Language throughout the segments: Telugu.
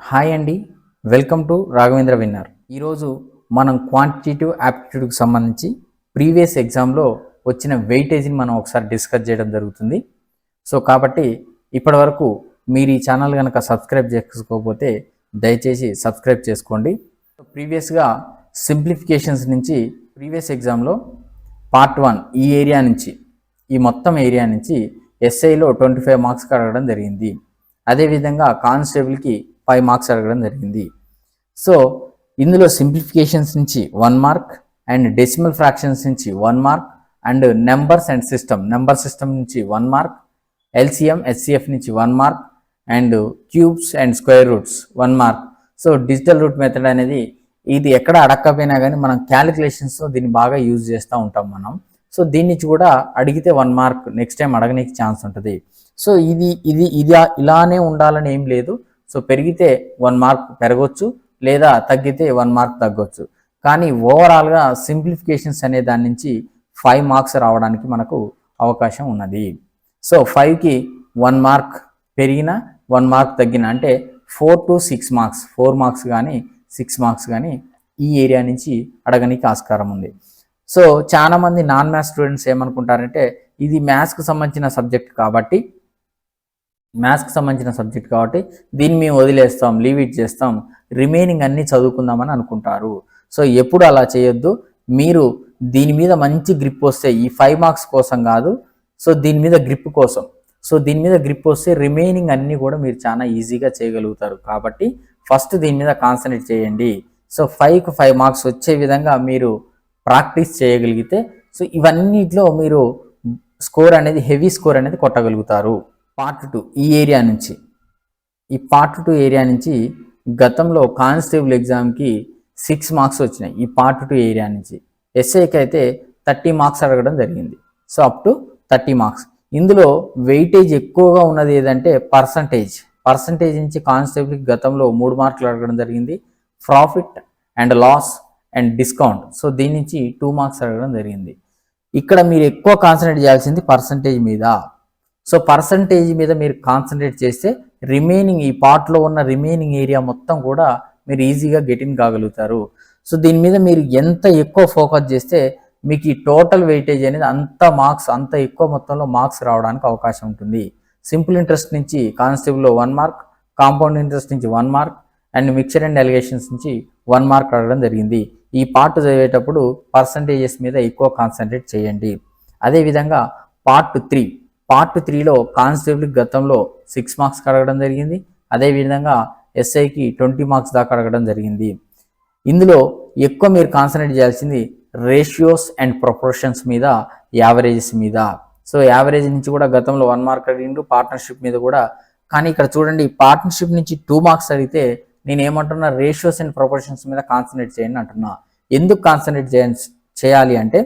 హాయ్ అండి, వెల్కమ్ టు రాఘవేంద్ర విన్నర్. ఈరోజు మనం క్వాంటిటేటివ్ యాప్టిట్యూడ్కి సంబంధించి ప్రీవియస్ ఎగ్జామ్లో వచ్చిన వెయిటేజ్ని మనం ఒకసారి డిస్కస్ చేయడం జరుగుతుంది. సో కాబట్టి ఇప్పటి వరకు మీరు ఈ ఛానల్ కనుక సబ్స్క్రైబ్ చేసుకోకపోతే దయచేసి సబ్స్క్రైబ్ చేసుకోండి. ప్రీవియస్గా సింప్లిఫికేషన్స్ నుంచి ప్రీవియస్ ఎగ్జామ్లో పార్ట్ 1 ఈ ఏరియా నుంచి ఈ మొత్తం ఏరియా నుంచి ఎస్ఐలో 25 మార్క్స్కి అడగడం జరిగింది. అదేవిధంగా కానిస్టేబుల్కి 5 మార్క్స్ అడగడం జరిగింది. సో ఇందులో సింప్లిఫికేషన్స్ నుంచి 1 మార్క్ అండ్ డెసిమల్ ఫ్రాక్షన్స్ నుంచి 1 mark and numbers and number system నుంచి 1 మార్క్, ఎల్సిఎం హెచ్సిఎఫ్ నుంచి 1 mark and cubes and square roots 1 mark. So digital root method అనేది ఇది ఎక్కడ అడగకపోయినా కానీ మనం క్యాలిక్యులేషన్స్లో దీన్ని బాగా యూజ్ చేస్తూ ఉంటాం మనం. సో దీన్ని కూడా అడిగితే 1 మార్క్ నెక్స్ట్ టైం అడగడానికి ఛాన్స్ ఉంటుంది. సో ఇది ఇలానే ఉండాలని ఏం లేదు. సో పెరిగితే 1 మార్క్ పెరగవచ్చు, లేదా తగ్గితే 1 మార్క్ తగ్గొచ్చు. కానీ ఓవరాల్గా సింప్లిఫికేషన్స్ అనే దాని నుంచి 5 మార్క్స్ రావడానికి మనకు అవకాశం ఉన్నది. సో 5కి 1 మార్క్ పెరిగిన 1 మార్క్ తగ్గిన అంటే 4 to 6 మార్క్స్, 4 మార్క్స్ కానీ 6 మార్క్స్ కానీ ఈ ఏరియా నుంచి అడగడానికి ఆస్కారం ఉంది. సో చాలామంది నాన్ మ్యాథ్స్ స్టూడెంట్స్ ఏమనుకుంటారంటే ఇది మ్యాథ్స్కి సంబంధించిన సబ్జెక్ట్ కాబట్టి దీన్ని మేము వదిలేస్తాం, లీవ్ ఇట్ చేస్తాం, రిమైనింగ్ అన్నీ చదువుకుందామని అనుకుంటారు. సో ఎప్పుడు అలా చేయొద్దు. మీరు దీని మీద మంచి గ్రిప్ వస్తే ఈ 5 మార్క్స్ కోసం కాదు, సో దీని మీద గ్రిప్ కోసం. సో దీని మీద గ్రిప్ వస్తే రిమైనింగ్ అన్నీ కూడా మీరు చాలా ఈజీగా చేయగలుగుతారు. కాబట్టి ఫస్ట్ దీని మీద కాన్సన్ట్రేట్ చేయండి. సో 5కి 5 మార్క్స్ వచ్చే విధంగా మీరు ప్రాక్టీస్ చేయగలిగితే సో ఇవన్నిట్లో మీరు స్కోర్ అనేది హెవీ స్కోర్ అనేది కొట్టగలుగుతారు. పార్ట్ 2 ఈ ఏరియా నుంచి పార్ట్ 2 ఏరియా నుంచి గతంలో కానిస్టేబుల్ ఎగ్జామ్కి 6 మార్క్స్ వచ్చినాయి. ఈ పార్ట్ 2 ఏరియా నుంచి ఎస్ఐకి అయితే 30 మార్క్స్ అడగడం జరిగింది. So up to 30 marks. ఇందులో వెయిటేజ్ ఎక్కువగా ఉన్నది ఏదంటే పర్సంటేజ్ నుంచి కానిస్టేబుల్కి గతంలో 3 మార్కులు అడగడం జరిగింది. Profit and loss and discount, so దీని నుంచి 2 మార్క్స్ అడగడం జరిగింది. ఇక్కడ మీరు ఎక్కువ కాన్సన్ట్రేట్ చేయాల్సింది పర్సంటేజ్ మీద. సో పర్సంటేజ్ మీద మీరు కాన్సన్ట్రేట్ చేస్తే రిమైనింగ్ ఈ పార్ట్లో ఉన్న రిమైనింగ్ ఏరియా మొత్తం కూడా మీరు ఈజీగా గెటిన్ కాగలుగుతారు. సో దీని మీద మీరు ఎంత ఎక్కువ ఫోకస్ చేస్తే మీకు ఈ టోటల్ వెయిటేజ్ అనేది అంత ఎక్కువ మొత్తంలో మార్క్స్ రావడానికి అవకాశం ఉంటుంది. సింపుల్ ఇంట్రెస్ట్ నుంచి కానిస్టేబుల్లో 1 మార్క్, కాంపౌండ్ ఇంట్రెస్ట్ నుంచి 1 mark and mixture and alligations నుంచి 1 మార్క్ అడగడం జరిగింది. ఈ పార్ట్ చదివేటప్పుడు పర్సంటేజెస్ మీద ఎక్కువ కాన్సన్ట్రేట్ చేయండి. అదేవిధంగా పార్ట్ 3లో కానిస్టేబుల్కి గతంలో 6 మార్క్స్ అడగడం జరిగింది. అదేవిధంగా ఎస్ఐకి 20 మార్క్స్ దాకా అడగడం జరిగింది. ఇందులో ఎక్కువ మీరు కాన్సన్ట్రేట్ చేయాల్సింది రేషియోస్ అండ్ ప్రొపోర్షన్స్ మీద, యావరేజెస్ మీద. సో యావరేజ్ నుంచి కూడా గతంలో 1 మార్క్ అడిగిండు, పార్ట్నర్షిప్ మీద కూడా. కానీ ఇక్కడ చూడండి, పార్ట్నర్షిప్ నుంచి 2 మార్క్స్ అడిగితే నేను ఏమంటున్నా, రేషియోస్ అండ్ ప్రొపోర్షన్స్ మీద కాన్సన్ట్రేట్ చేయండి అంటున్నా. ఎందుకు కాన్సన్ట్రేట్ చేయాలి అంటే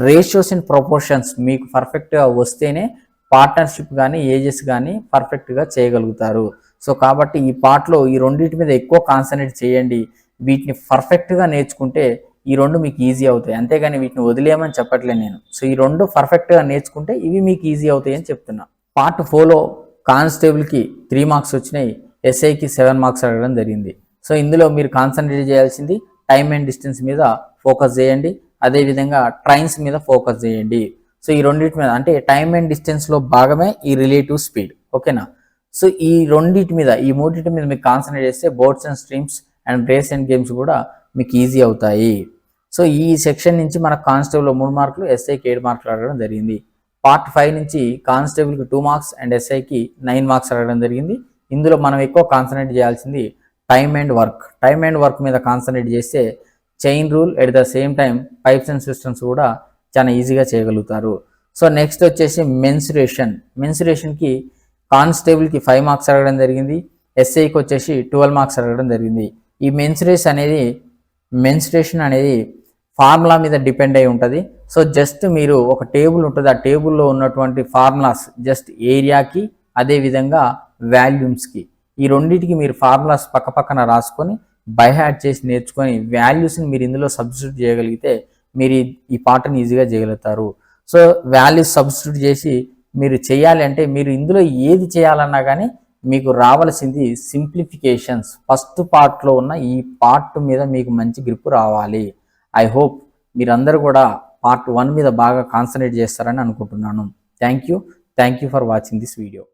రేషియోస్ అండ్ ప్రొపోర్షన్స్ మీకు పర్ఫెక్ట్గా వస్తేనే పార్ట్నర్షిప్ కానీ ఏజెస్ కానీ పర్ఫెక్ట్గా చేయగలుగుతారు. సో కాబట్టి ఈ పార్ట్లో ఈ రెండింటి మీద ఎక్కువ కాన్సన్ట్రేట్ చేయండి. వీటిని పర్ఫెక్ట్గా నేర్చుకుంటే ఈ రెండు మీకు ఈజీ అవుతాయి. అంతేగాని వీటిని వదిలేయమని చెప్పట్లేదు నేను. సో ఈ రెండు పర్ఫెక్ట్గా నేర్చుకుంటే ఇవి మీకు ఈజీ అవుతాయి అని చెప్తున్నా. పార్ట్ 4లో కానిస్టేబుల్కి 3 మార్క్స్ వచ్చినాయి, ఎస్ఐకి 7 మార్క్స్ అడగడం జరిగింది. సో ఇందులో మీరు కాన్సన్ట్రేట్ చేయాల్సింది టైమ్ అండ్ డిస్టెన్స్ మీద ఫోకస్ చేయండి. అదేవిధంగా ట్రైన్స్ మీద ఫోకస్ చేయండి. సో ఈ రెండింటి మీద అంటే టైమ్ అండ్ డిస్టెన్స్లో భాగమే ఈ రిలేటివ్ స్పీడ్, ఓకేనా. సో ఈ మూడింటి మీద మీకు కాన్సన్ట్రేట్ చేస్తే boats and streams and race and games కూడా మీకు ఈజీ అవుతాయి. సో ఈ సెక్షన్ నుంచి మనకు కానిస్టేబుల్లో 3 మార్కులు, ఎస్ఐకి 7 మార్కులు అడగడం జరిగింది. పార్ట్ 5 నుంచి కానిస్టేబుల్కి 2 మార్క్స్ అండ్ ఎస్ఐకి 9 మార్క్స్ అడగడం జరిగింది. ఇందులో మనం ఎక్కువ కాన్సన్ట్రేట్ చేయాల్సింది టైమ్ అండ్ వర్క్ మీద కాన్సన్ట్రేట్ చేస్తే chain rule at the same time pipes and systems కూడా చాలా ఈజీగా చేయగలుగుతారు. సో నెక్స్ట్ వచ్చేసి మెన్సురేషన్కి కానిస్టేబుల్కి 5 మార్క్స్ అడగడం జరిగింది, ఎస్ఐకి వచ్చేసి 12 మార్క్స్ అడగడం జరిగింది. ఈ మెన్సురేషన్ అనేది ఫార్ములా మీద డిపెండ్ అయి ఉంటుంది. సో జస్ట్ మీరు ఒక టేబుల్ ఉంటుంది, ఆ టేబుల్లో ఉన్నటువంటి ఫార్ములాస్ జస్ట్ ఏరియాకి అదేవిధంగా వాల్యూమ్స్కి ఈ రెండింటికి మీరు ఫార్ములాస్ పక్కన రాసుకొని బై హ్యాడ్ చేసి నేర్చుకొని వాల్యూస్ని మీరు ఇందులో సబ్స్టిట్యూట్ చేయగలిగితే మీరు ఈ పార్ట్ని ఈజీగా చేయగలుగుతారు. సో వాల్యూస్ సబ్స్టిట్యూట్ చేసి మీరు చేయాలి అంటే మీరు ఇందులో ఏది చేయాలన్నా కానీ మీకు రావాల్సింది సింప్లిఫికేషన్స్. ఫస్ట్ పార్ట్లో ఉన్న ఈ పార్ట్ మీద మీకు మంచి గ్రిప్ రావాలి. ఐ హోప్ మీరందరూ కూడా పార్ట్ 1 మీద బాగా కాన్సన్ట్రేట్ చేస్తారని అనుకుంటున్నాను. Thank you for watching this video.